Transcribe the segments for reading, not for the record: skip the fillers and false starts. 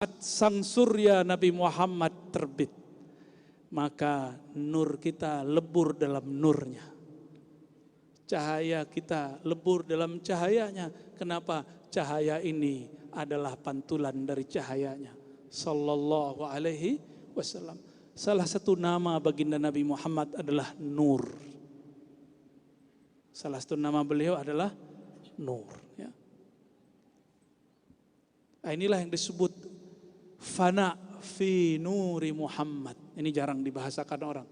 sang surya Nabi Muhammad terbit, maka nur kita lebur dalam nurnya. Cahaya kita lebur dalam cahayanya. Kenapa? Cahaya ini adalah pantulan dari cahayanya. Sallallahu alaihi wasallam. Salah satu nama baginda Nabi Muhammad adalah Nur. Salah satu nama beliau adalah Nur. Ya. Nah, inilah yang disebut fana fi nuri Muhammad. Ini jarang dibahasakan orang.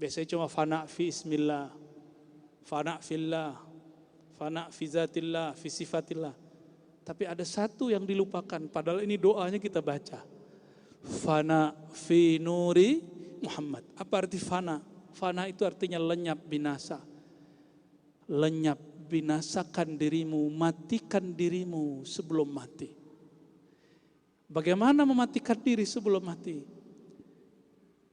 Biasanya cuma fana fi ismillah, fana fillah, fana fi zatillah, fi sifatillah. Tapi ada satu yang dilupakan, padahal ini doanya kita baca. Fana fi nuri Muhammad. Apa arti fana? Fana itu artinya lenyap, binasa. Lenyap, binasakan dirimu, matikan dirimu sebelum mati. Bagaimana mematikan diri sebelum mati?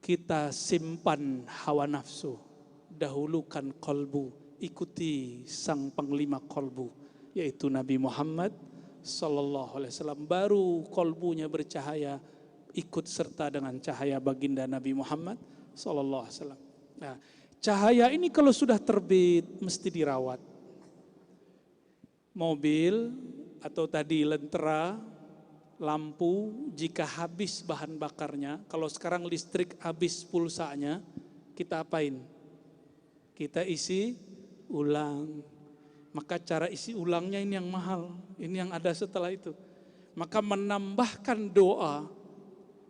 Kita simpan hawa nafsu, dahulukan kolbu, ikuti sang panglima kolbu, yaitu Nabi Muhammad Sallallahu Alaihi Wasallam. Baru kolbunya bercahaya, ikut serta dengan cahaya baginda Nabi Muhammad Sallallahu Alaihi Wasallam. Nah, cahaya ini kalau sudah terbit mesti dirawat. Mobil atau tadi lentera, lampu, jika habis bahan bakarnya, kalau sekarang listrik habis pulsanya, kita apain? Kita isi ulang. Maka cara isi ulangnya ini yang mahal, ini yang ada setelah itu. Maka menambahkan doa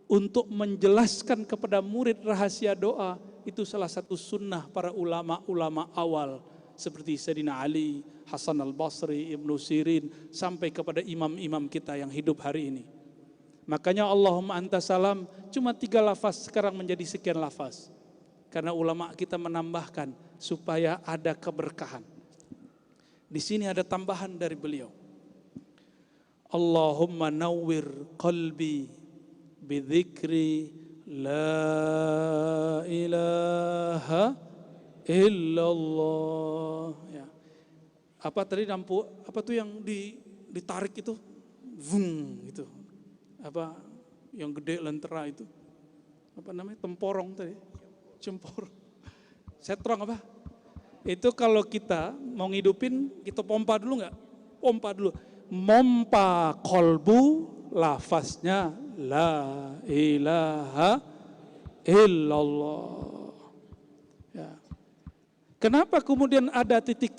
untuk menjelaskan kepada murid rahasia doa, itu salah satu sunnah para ulama-ulama awal. Seperti Sayyidina Ali, Hasan al-Basri, Ibnu Sirin, sampai kepada imam-imam kita yang hidup hari ini. Makanya Allahumma anta salam, cuma 3 lafaz sekarang menjadi sekian lafaz. Karena ulama kita menambahkan supaya ada keberkahan. Di sini ada tambahan dari beliau. Allahumma nawwir qalbi bidzikri la ilaha illallah. Ya. Apa tadi lampu? Apa tuh yang ditarik itu? Vung itu. Apa yang gede lentera itu? Apa namanya? Temporong tadi. Cempor. Setrong apa? Itu kalau kita mau ngidupin, kita pompa dulu nggak? Pompa dulu. Mompa kolbu, lafaznya la ilaha illallah. Ya. Kenapa kemudian ada titik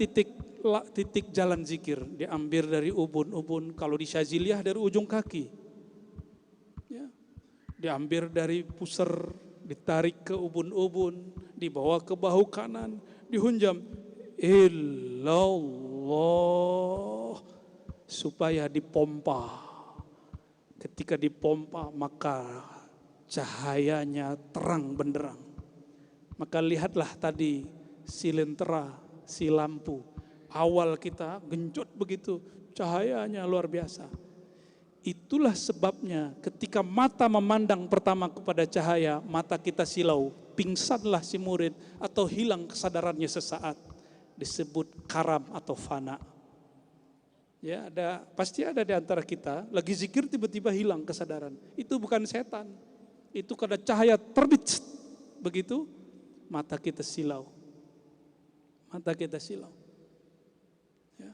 jalan zikir? Diambil dari ubun-ubun, kalau di Syaziliyah dari ujung kaki. Ya. Diambil dari pusar, ditarik ke ubun-ubun, dibawa ke bahu kanan, dihunjam illallah, supaya dipompa. Ketika dipompa maka cahayanya terang benderang. Maka lihatlah tadi si lentera, si lampu. Awal kita genjot begitu, cahayanya luar biasa. Itulah sebabnya ketika mata memandang pertama kepada cahaya, mata kita silau, pingsanlah si murid atau hilang kesadarannya sesaat. Disebut karam atau fana. Ya, pasti ada di antara kita lagi zikir tiba-tiba hilang kesadaran. Itu bukan setan. Itu karena cahaya terbit. Begitu mata kita silau. Mata kita silau. Ya,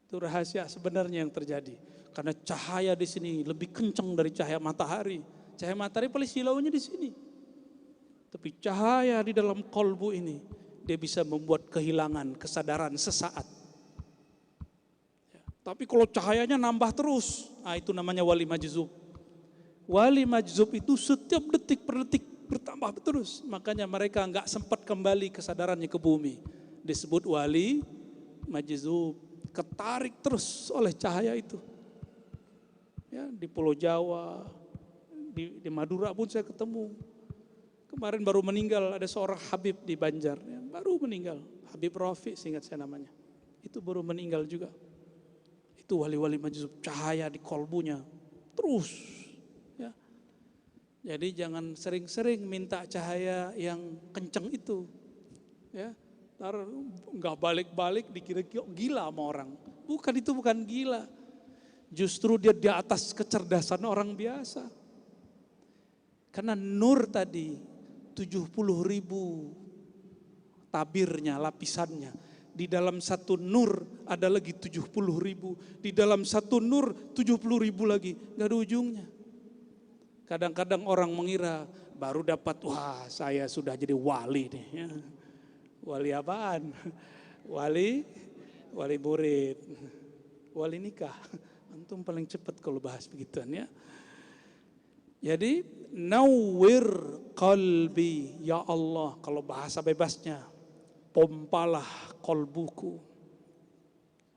itu rahasia sebenarnya yang terjadi. Karena cahaya di sini lebih kencang dari cahaya matahari. Cahaya matahari paling silaunya di sini. Tapi cahaya di dalam kolbu ini, dia bisa membuat kehilangan kesadaran sesaat. Ya, tapi kalau cahayanya nambah terus, itu namanya wali majzub. Wali majzub itu setiap detik per detik bertambah terus. Makanya mereka enggak sempat kembali kesadarannya ke bumi. Disebut wali majzub, ketarik terus oleh cahaya itu. Ya, di Pulau Jawa, di Madura pun saya ketemu. Kemarin baru meninggal, ada seorang Habib di Banjar, ya, baru meninggal. Habib Rafi, seingat saya namanya. Itu baru meninggal juga. Itu wali-wali majzub, cahaya di kolbunya terus. Ya. Jadi jangan sering-sering minta cahaya yang kencang itu. Ya, ntar nggak balik-balik dikira gila sama orang. Bukan, itu bukan gila. Justru dia di atas kecerdasan orang biasa. Karena nur tadi 70.000 tabirnya, lapisannya. Di dalam satu nur ada lagi 70.000. Di dalam satu nur 70.000 lagi. Gak ada ujungnya. Kadang-kadang orang mengira baru dapat, wah saya sudah jadi wali nih. Ya. Wali apaan? Wali murid, wali nikah. Antum paling cepat kalau bahas begituan ya. Jadi nawwir qalbi ya Allah, kalau bahasa bebasnya, pompalah kolbuku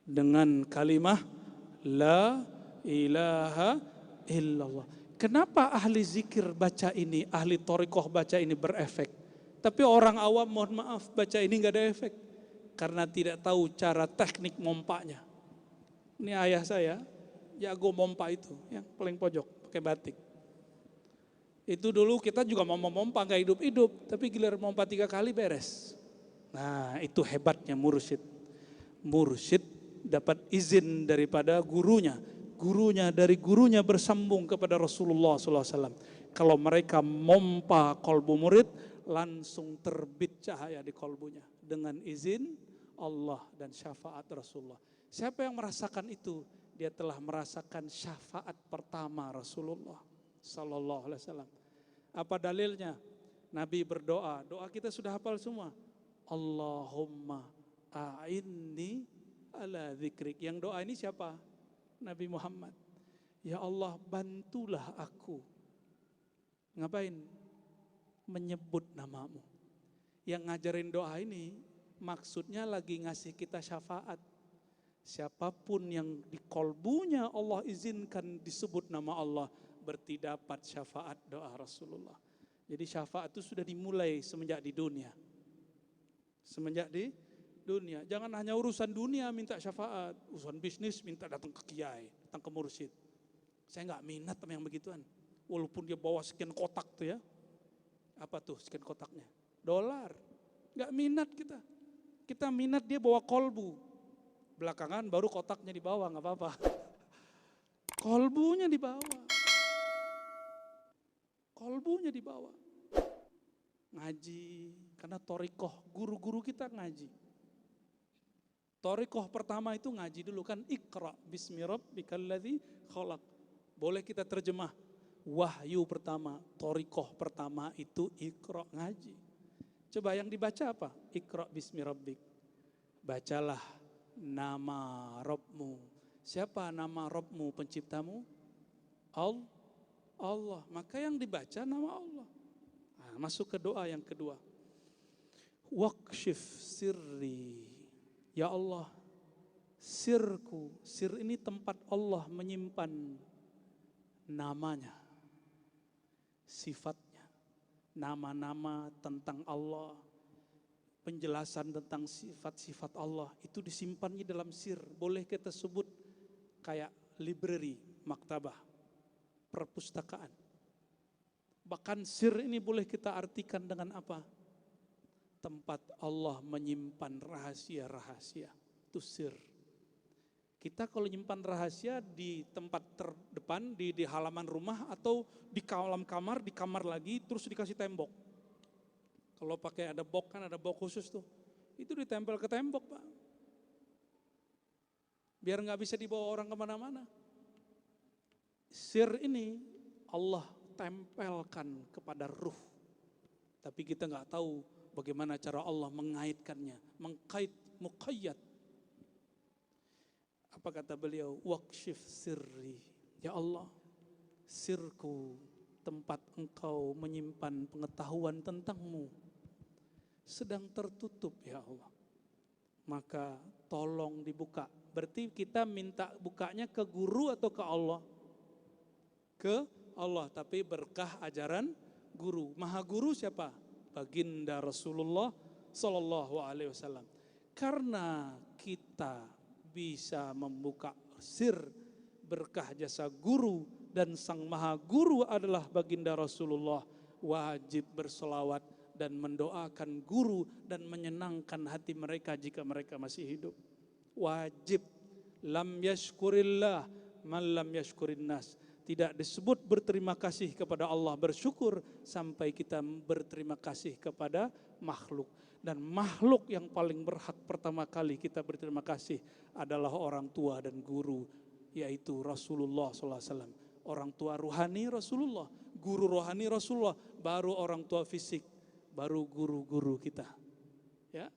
dengan kalimah la ilaha illallah. Kenapa ahli zikir baca ini, ahli thariqah baca ini berefek? Tapi orang awam mohon maaf baca ini nggak ada efek. Karena tidak tahu cara teknik mompanya. Ini ayah saya, jago mompa itu, yang paling pojok, pakai batik. Itu dulu kita juga mau mompa nggak hidup-hidup, tapi giliran mompa 3 kali beres. Nah itu hebatnya mursyid. Mursyid dapat izin daripada gurunya. Gurunya dari gurunya bersambung kepada Rasulullah SAW. Kalau mereka mompa kolbu murid, langsung terbit cahaya di kolbunya. Dengan izin Allah dan syafaat Rasulullah. Siapa yang merasakan itu? Dia telah merasakan syafaat pertama Rasulullah SAW. Apa dalilnya? Nabi berdoa, doa kita sudah hafal semua. Allahumma a'inni ala dzikrik. Yang doa ini siapa? Nabi Muhammad. Ya Allah bantulah aku. Ngapain? Menyebut namamu. Yang ngajarin doa ini maksudnya lagi ngasih kita syafaat. Siapapun yang di kolbunya Allah izinkan disebut nama Allah, berarti dapat syafaat doa Rasulullah. Jadi syafaat itu sudah dimulai semenjak di dunia. Semenjak di dunia. Jangan hanya urusan dunia minta syafaat. Urusan bisnis minta datang ke kiai, datang ke mursyid. Saya nggak minat sama yang begituan. Walaupun dia bawa sekian kotak tuh ya. Apa tuh sekian kotaknya? Dolar. Nggak minat kita. Kita minat dia bawa kolbu. Belakangan baru kotaknya dibawa, nggak apa-apa. Kolbunya dibawa. Kolbunya dibawa. Ngaji, karena thariqah, guru-guru kita ngaji. Thariqah pertama itu ngaji dulu kan, Iqra bismi rabbikal ladzi khalaq. Boleh kita terjemah, wahyu pertama, thariqah pertama itu Iqra, ngaji. Coba yang dibaca apa? Iqra bismi rabbik. Bacalah nama Rabbmu. Siapa nama Rabbmu, penciptamu? Allah. Maka yang dibaca nama Allah. Nah, masuk ke doa yang kedua. Waqshif sirri. Ya Allah, sirku. Sir ini tempat Allah menyimpan namanya, sifatnya, nama-nama tentang Allah, penjelasan tentang sifat-sifat Allah itu disimpannya dalam sir. Boleh kita sebut kayak library, maktabah, perpustakaan. Bahkan sir ini boleh kita artikan dengan apa? Tempat Allah menyimpan rahasia-rahasia. Itu sir. Kita kalau nyimpan rahasia di tempat terdepan, di halaman rumah, atau di kolam kamar, di kamar lagi, terus dikasih tembok. Kalau pakai ada box kan, ada box khusus tuh. Itu ditempel ke tembok Pak. Biar nggak bisa dibawa orang kemana-mana. Sir ini Allah tempelkan kepada ruh. Tapi kita nggak tahu bagaimana cara Allah mengaitkannya. Mengkait, muqayyad. Apa kata beliau? Waqshif sirri. Ya Allah, sirku, tempat engkau menyimpan pengetahuan tentangmu, sedang tertutup ya Allah. Maka tolong dibuka. Berarti kita minta bukanya ke guru atau ke Allah? Ke Allah, tapi berkah ajaran guru. Maha guru siapa? Baginda Rasulullah Sallallahu Alaihi Wasallam. Karena kita bisa membuka sir berkah jasa guru dan sang maha guru adalah baginda Rasulullah, wajib berselawat dan mendoakan guru dan menyenangkan hati mereka jika mereka masih hidup. Wajib. Lam yashkurillah man lam yashkurin nas. Tidak disebut berterima kasih kepada Allah, bersyukur sampai kita berterima kasih kepada makhluk. Dan makhluk yang paling berhak pertama kali kita berterima kasih adalah orang tua dan guru, yaitu Rasulullah SAW. Orang tua ruhani Rasulullah, guru rohani Rasulullah, baru orang tua fisik, baru guru-guru kita. Ya.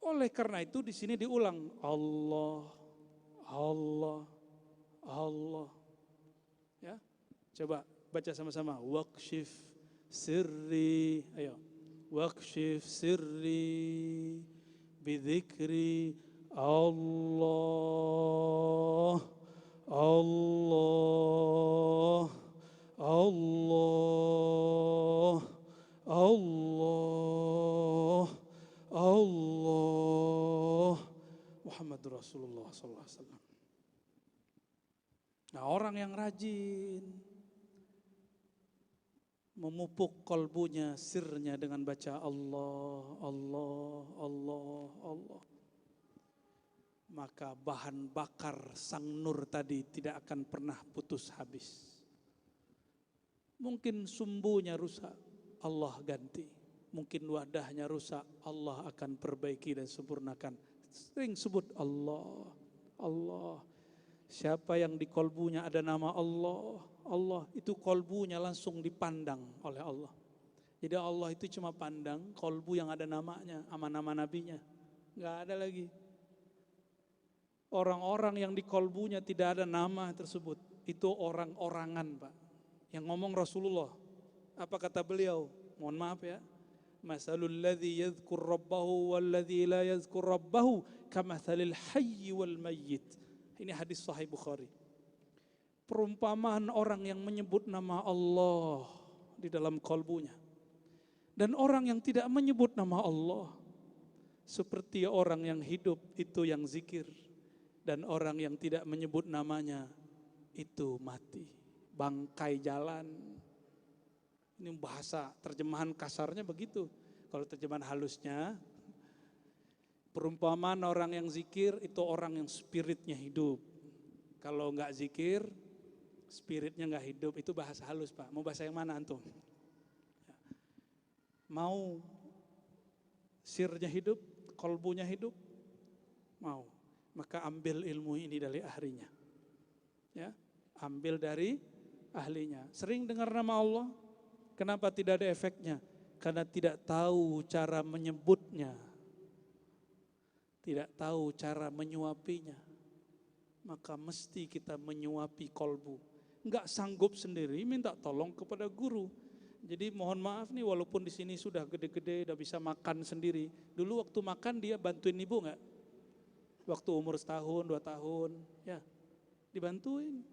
Oleh karena itu di sini diulang Allah, Allah, Allah. Ya. Coba baca sama-sama. Waqshif sirri. Ayo. Waqshif sirri bidzikri Allah. Allah. Allah. Allah. Allah. Muhammad Rasulullah SAW. Nah, orang yang rajin memupuk kolbunya, sirnya dengan baca Allah, Allah, Allah, Allah, maka bahan bakar sang nur tadi tidak akan pernah putus habis. Mungkin sumbunya rusak, Allah ganti. Mungkin wadahnya rusak, Allah akan perbaiki dan sempurnakan. Sering sebut Allah, Allah. Siapa yang di kolbunya ada nama Allah, Allah, itu kolbunya langsung dipandang oleh Allah. Jadi Allah itu cuma pandang kolbu yang ada namanya, sama nama nabinya. Enggak ada lagi. Orang-orang yang di kolbunya tidak ada nama tersebut, itu orang-orangan, Pak. Yang ngomong Rasulullah. Apa kata beliau? Mohon maaf ya. Masalul ladzi yadhkur rabbahu wal ladzi la yadhkur rabbahu kamathalil hayyi wal mayyit. Ini hadis Sahih Bukhari. Perumpamaan orang yang menyebut nama Allah di dalam kolbunya dan orang yang tidak menyebut nama Allah, seperti orang yang hidup itu yang zikir, dan orang yang tidak menyebut namanya itu mati, bangkai jalan. Ini bahasa terjemahan kasarnya begitu. Kalau terjemahan halusnya, perumpamaan orang yang zikir itu orang yang spiritnya hidup. Kalau enggak zikir, spiritnya enggak hidup. Itu bahasa halus, Pak. Mau bahasa yang mana antum? Mau sirnya hidup, kolbunya hidup? Mau. Maka ambil ilmu ini dari ahlinya. Ya, ambil dari ahlinya. Sering dengar nama Allah, kenapa tidak ada efeknya? Karena tidak tahu cara menyebutnya. Tidak tahu cara menyuapinya, maka mesti kita menyuapi kolbu. Enggak sanggup sendiri, minta tolong kepada guru. Jadi mohon maaf nih, walaupun di sini sudah gede-gede, udah bisa makan sendiri. Dulu waktu makan dia bantuin ibu enggak? Waktu umur setahun, 2 tahun, ya dibantuin.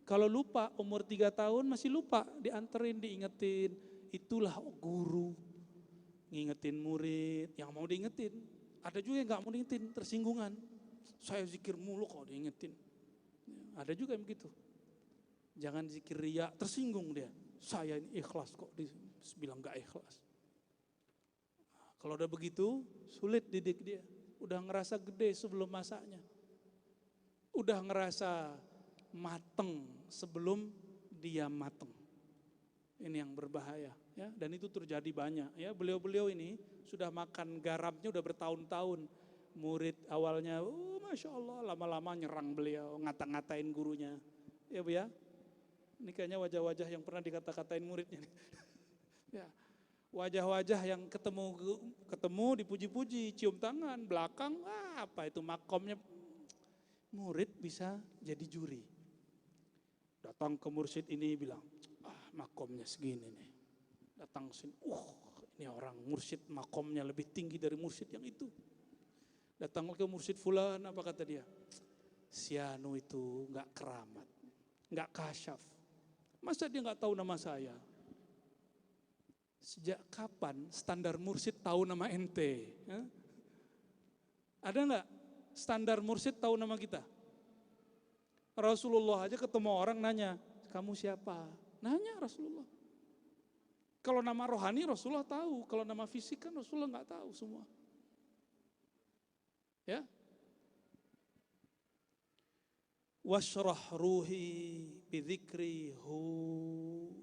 Kalau lupa, umur 3 tahun masih lupa, dianterin, diingetin. Itulah guru, ngingetin murid yang mau diingetin. Ada juga yang gak mau diingetin, tersinggungan. Saya zikir mulu kok diingetin. Ada juga yang begitu. Jangan zikir riya, tersinggung dia. Saya ini ikhlas kok, bilang gak ikhlas. Kalau udah begitu, sulit didik dia. Udah ngerasa gede sebelum masanya. Udah ngerasa mateng sebelum dia mateng. Ini yang berbahaya, ya. Dan itu terjadi banyak, ya. Beliau-beliau ini sudah makan garamnya udah bertahun-tahun. Murid awalnya, masya Allah, lama-lama nyerang beliau, ngata-ngatain gurunya, ya Bu ya. Ini kayaknya wajah-wajah yang pernah dikata-katain muridnya. Ya, wajah-wajah yang ketemu dipuji-puji, cium tangan, belakang, apa itu makomnya. Murid bisa jadi juri. Datang ke mursyid ini bilang, makomnya segini nih. Datang sini, ini orang mursyid makomnya lebih tinggi dari mursyid yang itu. Datang ke mursyid fulan, apa kata dia? Si anu itu enggak keramat, enggak kasyaf. Masa dia enggak tahu nama saya? Sejak kapan standar mursyid tahu nama ente? Ada enggak standar mursyid tahu nama kita? Rasulullah aja ketemu orang nanya, kamu siapa? Nanya Rasulullah. Kalau nama rohani Rasulullah tahu, kalau nama fisik kan Rasulullah nggak tahu semua. Ya. Washrah ruhi bidzikri hu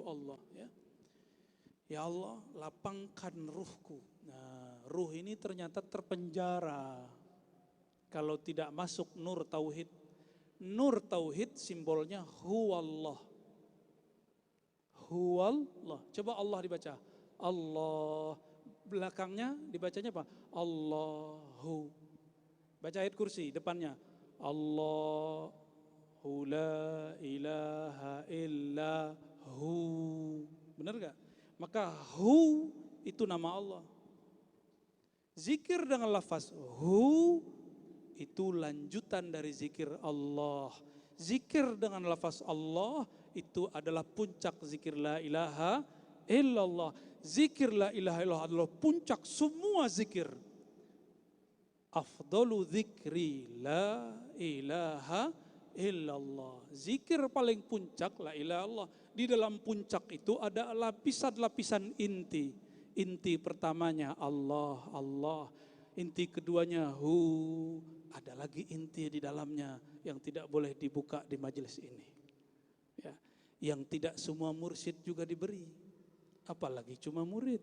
Allah, ya. Ya Allah, lapangkan ruhku. Nah, ruh ini ternyata terpenjara kalau tidak masuk nur tauhid. Nur tauhid simbolnya huwallah. Huwallah. Coba Allah dibaca. Allah. Belakangnya dibacanya apa? Allahu. Baca ayat kursi depannya. Allahu la ilaha illa hu. Benar gak? Maka hu itu nama Allah. Zikir dengan lafaz hu itu lanjutan dari zikir Allah. Zikir dengan lafaz Allah itu adalah puncak zikir la ilaha illallah. Zikir la ilaha illallah adalah puncak semua zikir. Afdalu zikri la ilaha illallah. Zikir paling puncak la ilaha illallah. Di dalam puncak itu ada lapisan-lapisan inti. Inti pertamanya Allah, Allah. Inti keduanya hu. Ada lagi inti di dalamnya yang tidak boleh dibuka di majelis ini. Ya, yang tidak semua mursyid juga diberi. Apalagi cuma murid.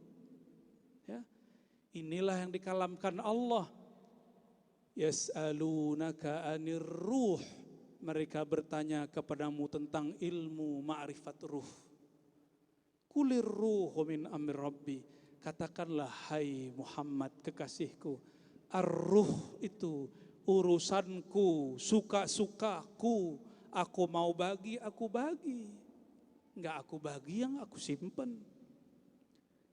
Ya. Inilah yang dikalamkan Allah. Yas'alunaka anir ruh. Mereka bertanya kepadamu tentang ilmu ma'rifat ruh. Kulir ruhu min amri rabbi. Katakanlah, hai Muhammad kekasihku, ar-ruh itu urusanku, suka-sukaku. Aku mau bagi, aku bagi. Enggak aku bagi yang aku simpan.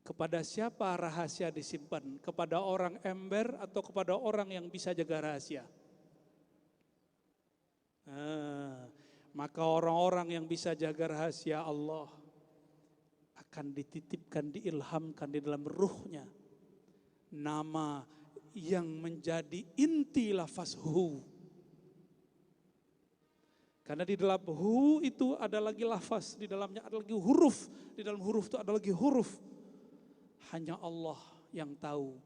Kepada siapa rahasia disimpan? Kepada orang ember atau kepada orang yang bisa jaga rahasia? Maka orang-orang yang bisa jaga rahasia Allah akan dititipkan, diilhamkan di dalam ruhnya nama yang menjadi inti lafaz hu. Karena di dalam hu itu ada lagi lafaz, di dalamnya ada lagi huruf, di dalam huruf itu ada lagi huruf. Hanya Allah yang tahu.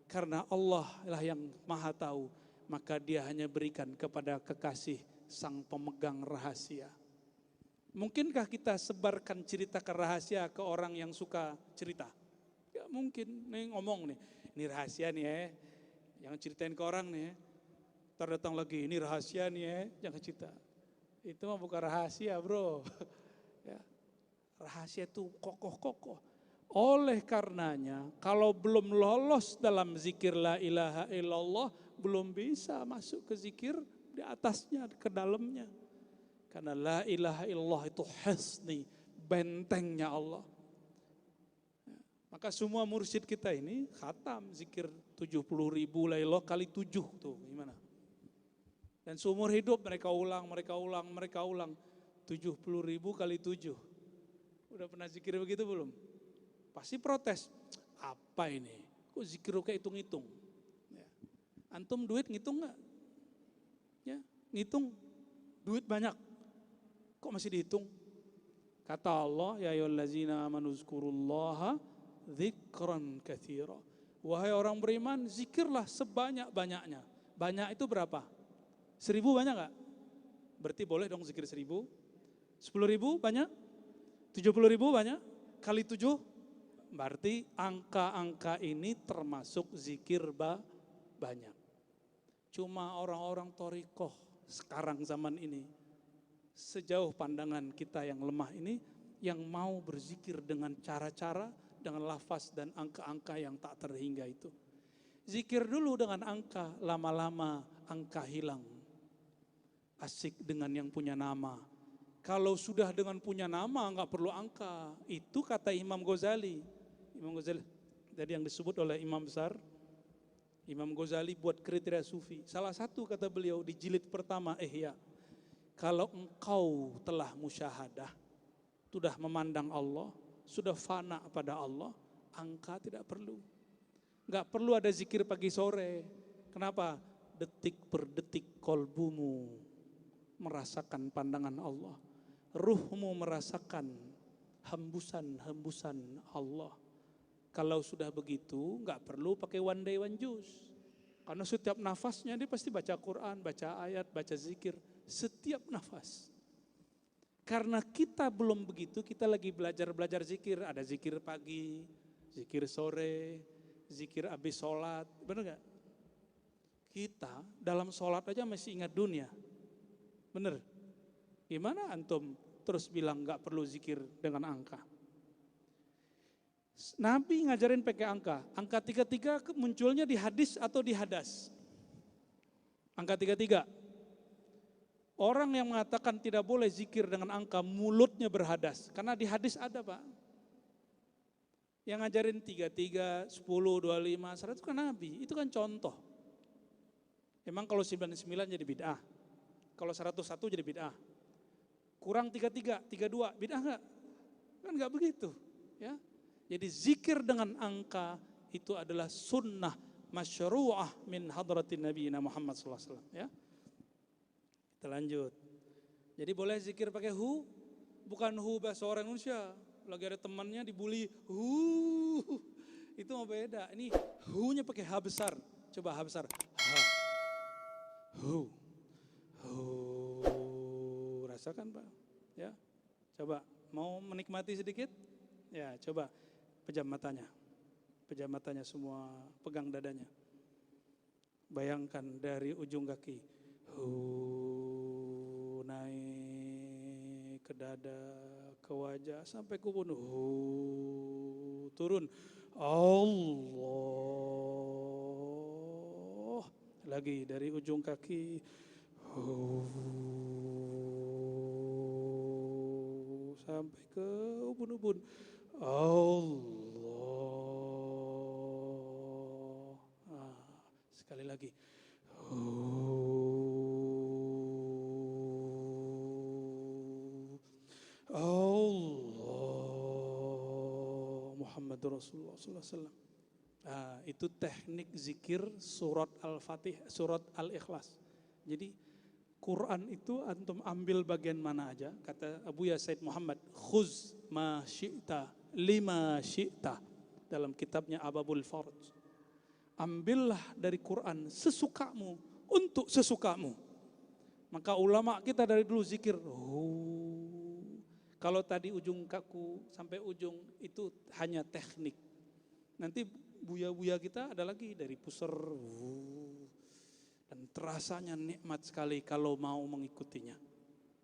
Karena Allah lah yang maha tahu, maka dia hanya berikan kepada kekasih sang pemegang rahasia. Mungkinkah kita sebarkan ceritakan rahasia ke orang yang suka cerita? Ya mungkin, nih ngomong nih, ini rahasia nih ya, jangan ceritain ke orang nih ya. Ntar datang lagi, ini rahasia nih ya, jangan cerita. Itu mah bukan rahasia bro. Ya, rahasia itu kokoh-kokoh. Oleh karenanya, kalau belum lolos dalam zikir la ilaha illallah, belum bisa masuk ke zikir di atasnya, ke dalamnya. Karena la ilaha illallah itu hisni, bentengnya Allah. Maka semua mursyid kita ini khatam zikir 70.000 la ilallah kali 7 tuh gimana? Dan seumur hidup mereka ulang 70.000 kali 7. Udah pernah zikir begitu belum? Pasti protes. Apa ini? Kok zikir kayak hitung-hitung? Ya. Antum duit ngitung nggak? Ya, ngitung duit banyak. Kok masih dihitung? Kata Allah, ya ayyuhallazina amanu zkurullaha dzikran katsira. Wahai orang beriman, zikirlah sebanyak-banyaknya. Banyak itu berapa? 1.000 banyak gak? Berarti boleh dong zikir 1.000. 10.000 banyak? 70.000 banyak? Kali 7? Berarti angka-angka ini termasuk zikir banyak. Cuma orang-orang thariqah sekarang zaman ini, sejauh pandangan kita yang lemah ini, yang mau berzikir dengan cara-cara, dengan lafaz dan angka-angka yang tak terhingga itu. Zikir dulu dengan angka, lama-lama angka hilang. Asik dengan yang punya nama. Kalau sudah dengan punya nama nggak perlu angka. Itu kata Imam Ghazali. Imam Ghazali tadi yang disebut oleh Imam besar. Imam Ghazali buat kriteria sufi. Salah satu kata beliau di jilid pertama Ihya. Kalau engkau telah musyahadah, sudah memandang Allah, sudah fana pada Allah, angka tidak perlu. Nggak perlu ada zikir pagi sore. Kenapa? Detik per detik kolbumu merasakan pandangan Allah. Ruhmu merasakan hembusan-hembusan Allah. Kalau sudah begitu, nggak perlu pakai one day one juice. Karena setiap nafasnya dia pasti baca Quran, baca ayat, baca zikir. Setiap nafas. Karena kita belum begitu, kita lagi belajar zikir. Ada zikir pagi, zikir sore, zikir habis sholat. Benar gak? Kita dalam sholat aja masih ingat dunia. Benar? Gimana antum terus bilang gak perlu zikir dengan angka? Nabi ngajarin pakai angka. Angka 33 munculnya di hadis atau di hadas? Angka 33. Orang yang mengatakan tidak boleh zikir dengan angka, mulutnya berhadas. Karena di hadis ada, Pak. Yang ngajarin 33, 10, 25, 100 kan Nabi. Itu kan contoh. Emang kalau 99 jadi bid'ah. Kalau 101 jadi bid'ah. Kurang 33, 32, bid'ah enggak? Kan enggak begitu, ya. Jadi zikir dengan angka itu adalah sunnah masyru'ah min hadratin Nabi Muhammad SAW. Ya. Kita lanjut. Jadi boleh zikir pakai hu, bukan hu bahasa orang Indonesia. Lagi ada temannya dibully, hu, itu mau beda. Ini hu-nya pakai ha besar. Coba ha besar. Ha, hu, hu. Rasakan Pak. Ya, coba mau menikmati sedikit? Ya, coba. Pejam matanya semua, pegang dadanya. Bayangkan dari ujung kaki, naik ke dada, ke wajah, sampai ke punuk, turun. Allah. Lagi dari ujung kaki, sampai ke ubun-ubun. Allah. Sekali lagi. Allah. Muhammadur Rasulullah SAW. Itu teknik zikir surat Al-Fatih, surat Al-Ikhlas. Jadi Quran itu antum ambil bagian mana aja, kata Abu Ya Said Muhammad, khuz ma syi'ta lima syi'ta, dalam kitabnya Ababul Farj. Ambillah dari Quran sesukamu untuk sesukamu. Maka ulama kita dari dulu zikir, kalau tadi ujung kaku sampai ujung itu hanya teknik. Nanti buya-buya kita ada lagi dari pusar, dan terasanya nikmat sekali kalau mau mengikutinya.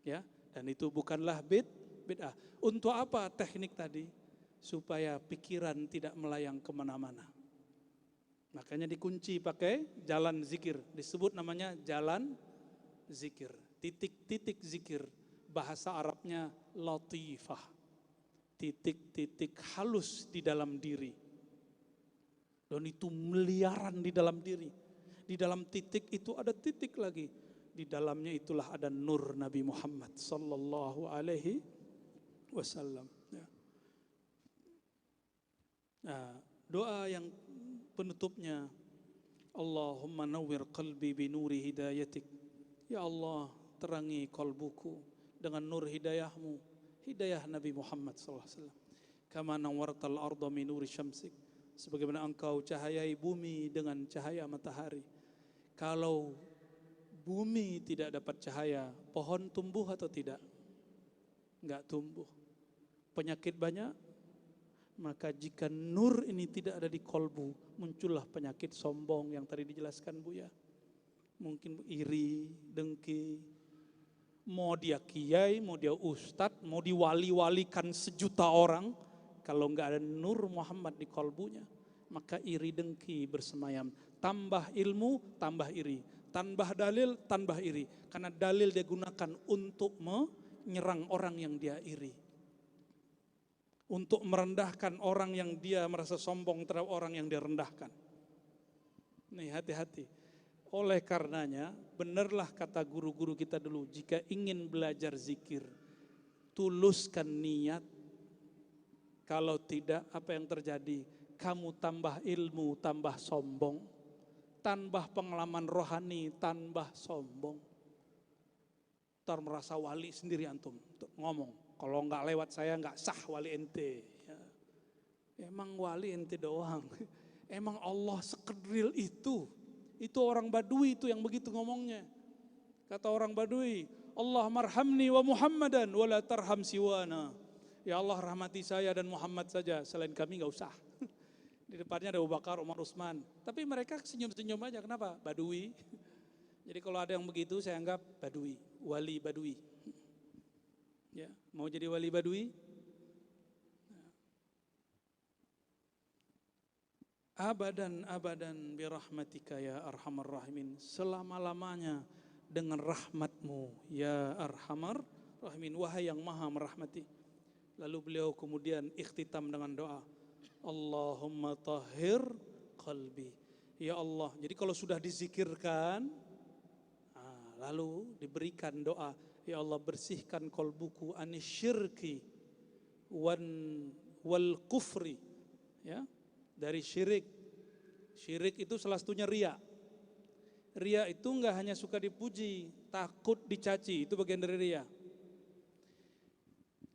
Ya, dan itu bukanlah bid'ah. Untuk apa teknik tadi? Supaya pikiran tidak melayang kemana-mana. Makanya dikunci pakai jalan zikir. Disebut namanya jalan zikir. Titik-titik zikir. Bahasa Arabnya latifah. Titik-titik halus di dalam diri. Dan itu miliaran di dalam diri. Di dalam titik itu ada titik lagi. Di dalamnya itulah ada nur Nabi Muhammad sallallahu alaihi wasallam. Ya. Nah, doa yang penutupnya, Allahumma nawwir qalbi bi nuri hidayatik. Ya Allah, terangi kalbuku dengan nur hidayahmu, hidayah Nabi Muhammad sallallahu alaihi wasallam. Kama nawwartal arda min nuri syamsik. Sebagaimana engkau cahayai bumi dengan cahaya matahari. Kalau bumi tidak dapat cahaya, pohon tumbuh atau tidak? Enggak tumbuh. Penyakit banyak. Maka jika nur ini tidak ada di kolbu, muncullah penyakit sombong yang tadi dijelaskan Buya. Mungkin iri, dengki. Mau dia kiai, mau dia ustadz, mau diwali-walikan sejuta orang, kalau enggak ada nur Muhammad di kolbunya, maka iri dengki bersemayam. Tambah ilmu, tambah iri. Tambah dalil, tambah iri. Karena dalil dia gunakan untuk menyerang orang yang dia iri. Untuk merendahkan orang yang dia merasa sombong terhadap orang yang dia rendahkan. Nih, hati-hati. Oleh karenanya, benarlah kata guru-guru kita dulu, jika ingin belajar zikir, tuluskan niat. Kalau tidak, apa yang terjadi? Kamu tambah ilmu, tambah sombong. Tambah pengalaman rohani, tambah sombong. Ntar merasa wali sendiri antum, ngomong. Kalau enggak lewat saya enggak sah wali ente. Ya. Emang wali ente doang. Emang Allah sekedril itu. Itu orang Badui itu yang begitu ngomongnya. Kata orang Badui, Allah marhamni wa Muhammadan wa la tarham siwana. Ya Allah rahmati saya dan Muhammad saja, selain kami gak usah. Di depannya ada Abu Bakar, Umar, Utsman. Tapi mereka senyum-senyum aja, kenapa? Badui. Jadi kalau ada yang begitu saya anggap Badui, wali Badui. Ya, mau jadi wali Badui? Abadan birahmatika ya arhamar rahimin. Selama-lamanya dengan rahmatmu ya arhamar rahimin. Wahai yang maha merahmati. Lalu beliau kemudian ikhtitam dengan doa. Allahumma tahhir qalbi. Ya Allah, jadi kalau sudah dizikirkan, lalu diberikan doa. Ya Allah, bersihkan kolbuku anisyirki wal kufri. Ya, dari syirik. Syirik itu salah satunya riya. Riya itu enggak hanya suka dipuji, takut dicaci, itu bagian dari riya.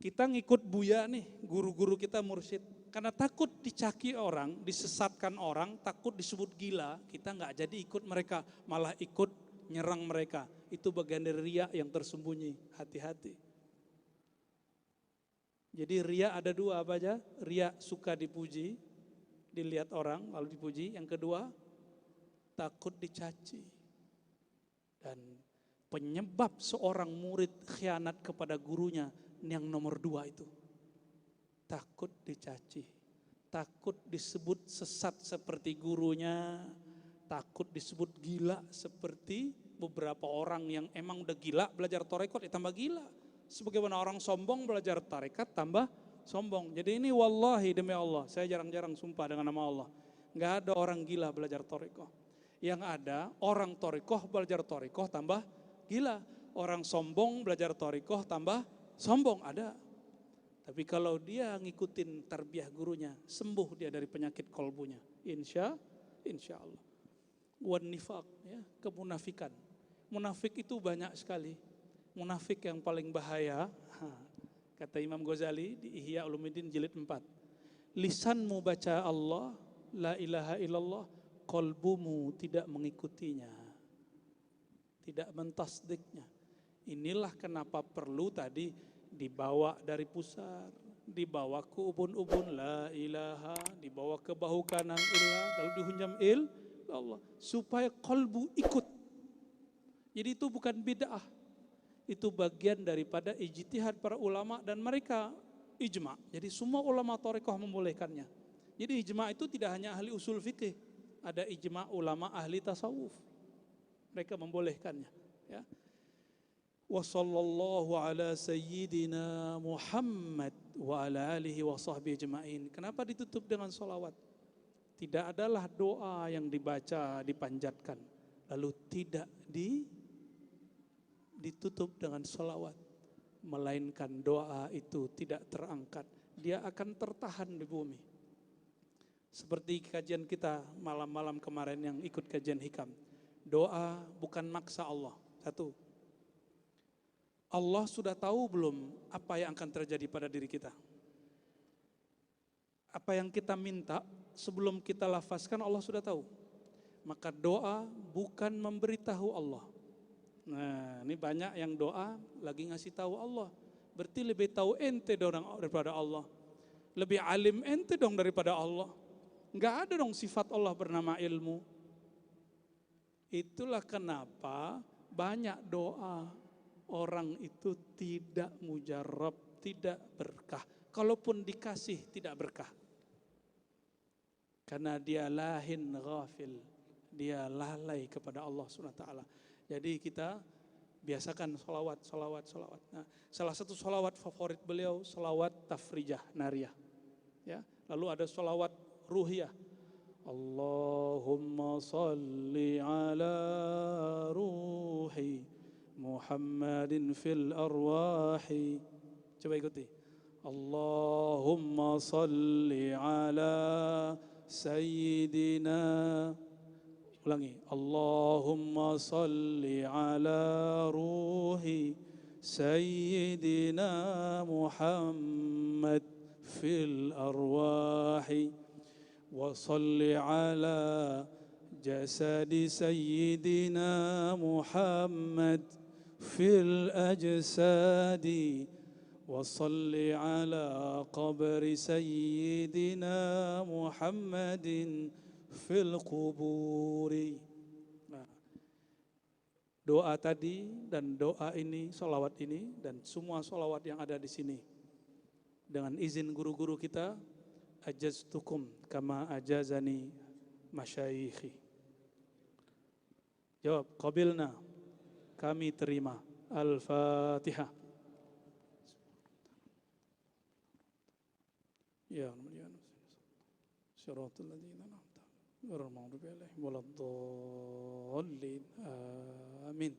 Kita ngikut Buya nih, guru-guru kita mursyid. Karena takut dicaci orang, disesatkan orang, takut disebut gila, kita enggak jadi ikut mereka, malah ikut nyerang mereka. Itu bagian dari riya yang tersembunyi, hati-hati. Jadi riya ada dua apa aja? Riya suka dipuji, dilihat orang lalu dipuji. Yang kedua, takut dicaci. Dan penyebab seorang murid khianat kepada gurunya yang nomor dua itu. Takut dicaci. Takut disebut sesat seperti gurunya. Takut disebut gila seperti beberapa orang yang emang udah gila belajar tarekat ya tambah gila. Sebagaimana orang sombong belajar tarekat tambah sombong. Jadi ini wallahi demi Allah, saya jarang-jarang sumpah dengan nama Allah. Enggak ada orang gila belajar tarekat. Yang ada orang tarekat belajar tarekat tambah gila. Orang sombong belajar tarekat tambah sombong ada. Tapi kalau dia ngikutin tarbiyah gurunya, sembuh dia dari penyakit kolbunya. Insya Allah. Wan nifaq, ya, kemunafikan. Munafik itu banyak sekali. Munafik yang paling bahaya, kata Imam Ghazali di Ihya Ulumuddin jilid 4. Lisanmu baca Allah, la ilaha illallah, kolbumu tidak mengikutinya, tidak mentasdiknya. Inilah kenapa perlu tadi dibawa dari pusar, dibawa ke ubun-ubun la ilaha, dibawa ke bahu kanan ilah, lalu dihunjam Allah, supaya kolbu ikut. Jadi itu bukan bid'ah, itu bagian daripada ijtihad para ulama dan mereka ijma. Jadi semua ulama tarekat membolehkannya. Jadi ijma itu tidak hanya ahli usul fikih, ada ijma ulama ahli tasawuf. Mereka membolehkannya, ya. Wa sallallahu ala sayyidina Muhammad wa ala alihi wa sahbihi ajma'in. Kenapa ditutup dengan salawat? Tidak adalah doa yang dibaca, dipanjatkan, lalu tidak ditutup dengan salawat. Melainkan doa itu tidak terangkat. Dia akan tertahan di bumi. Seperti kajian kita malam-malam kemarin yang ikut kajian hikam. Doa bukan maksa Allah. Satu, Allah sudah tahu belum apa yang akan terjadi pada diri kita? Apa yang kita minta sebelum kita lafazkan Allah sudah tahu. Maka doa bukan memberitahu Allah. Nah, ini banyak yang doa lagi ngasih tahu Allah. Berarti lebih tahu ente daripada Allah. Lebih alim ente dong daripada Allah. Enggak ada dong sifat Allah bernama ilmu. Itulah kenapa banyak doa orang itu tidak mujarab, tidak berkah. Kalaupun dikasih tidak berkah. Karena dia lahin ghafil, dia lalai kepada Allah SWT. Jadi kita biasakan salawat. Nah, salah satu salawat favorit beliau salawat tafrijah nariyah. Ya, lalu ada salawat ruhiyah. Allahumma salli ala ruhi Muhammadin fil arwahi. Coba ikuti. Allahumma salli ala Sayyidina, ulangi, Allahumma salli ala ruhi Sayyidina Muhammad fil arwahi wa salli ala جسد سيدنا محمد في الأجساد وصل على قبر سيدنا محمد في القبور. Nah, doa tadi dan doa ini, solawat ini dan semua solawat yang ada di sini dengan izin guru-guru kita, ajaztukum kama ajazani masyayikhi. Jawab, qabilna, kami terima. Al-Fatihah. Ya Siratal ladzina an'amta 'alaihim ghairil maghdubi 'alaihim waladdallin. Amin.